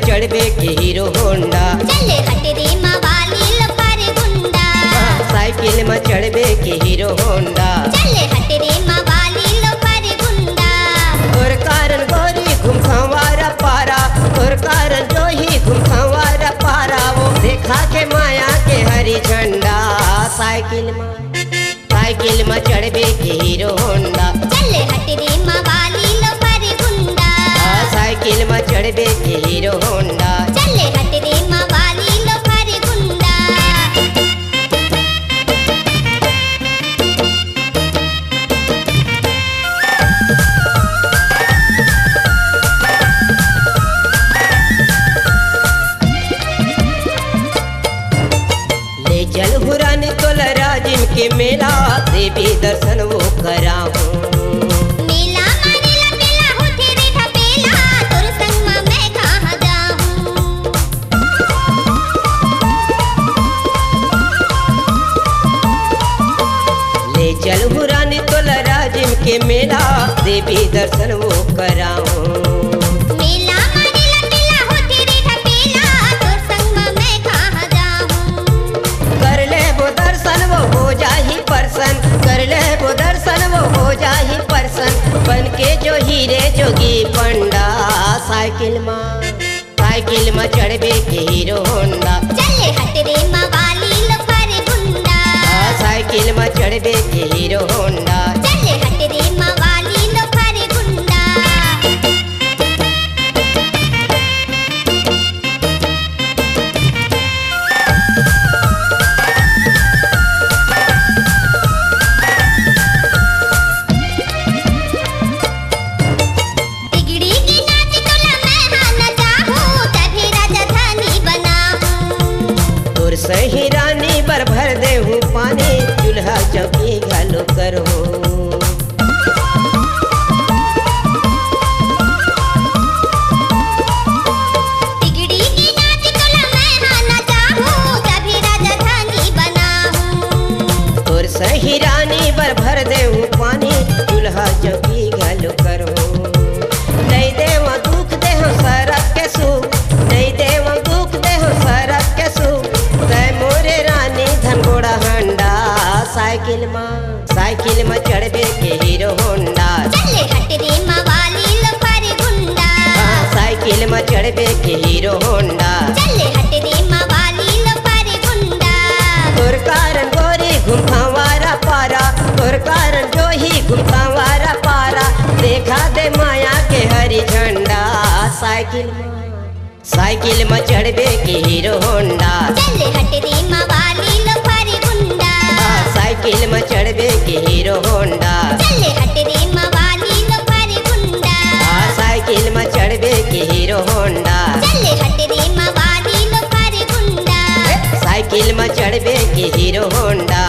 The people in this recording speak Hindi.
चढ़बे के हीरो होंडा। चले हट रे मवाली लो पर गुंडा। साइकिल में चढ़बे के हीरो होंडा। चले हट रे मवाली लो पर गुंडा। और कारण गोरी घुमखवारा पारा, और कारण जो ही घुमखवारा पारा, वो देखा के माया के हरी झंडा। साइकिल में चढ़बे के हीरो होंडा। चले हट रे मवाली लो पर गुंडा। साइकिल में चढ़बे के हीरो होंडा। चले हट रे मवाली लो पर गुंडा। ले चल हुरानी तोला राजिम के मेला, देवी दर्शन वो कराऊं। मेला मानेला मेला होथे रे ठपेला, तोर संग में मैं कहाँ जाऊं। ले चल हुरानी तोला राजिम के मेला, देवी दर्शन वो कराऊं। मेला मानेला मेला होथे रे ठपेला, तोर संग में मैं कहाँ जाऊं। कर ले वो दर्शन वो हो जाही परसन, कर ले वो दर्शन वो हो जाही परसन, बन के जो हीरे जोगी पंडा। साइकिल में चढ़बे के हीरो होंडा। चले हट रे मवाली लो पर गुंडा। साइकिल में चढ़बे के हीरो होंडा। चले हट रे मवाली लो पर गुंडा। तिगड़ी की नाच तोला मैं हाँ नचाहूं, तभी राजधानी बनाहूं। तोर सही रानी बर भर दे हूँ पानी, चूल्हा चौकी घालो करो। तिगड़ी की नाच तोला मैं हाँ नचाहूं, तभी राजधानी बनाहूं। तोर सही रानी बर भर दे हूँ पानी, चूल्हा चौकी घालो करो। नहीं देव दुख दे हो सरक के सुख, नहीं देव दुख दे हो सरक के सुख, तय मोरे रानी धन घोड़ा हंडा। साइकिल में चढ़बे के हीरो होंडा। चले हट रे मवाली लो पर गुंडा। साइकिल में चढ़बे के हीरो होंडा। चले हट रे मवाली लो पर गुंडा। तोर कारण गोरी घुमखवारा पारा, तोर कारण जो ही घुमखवारा पारा, देखा दे माया के हरी झंडा। साइकिल में चढ़बे के हीरो होंडा। चले हट रे मवाली लो पर गुंडा। साइकिल में चढ़बे के हीरो होंडा। चले हट रे मवाली लो पर गुंडा। साइकिल में चढ़बे के हीरो होंडा। चले हट रे मवाली लो पर गुंडा। साइकिल में चढ़बे के हीरो होंडा।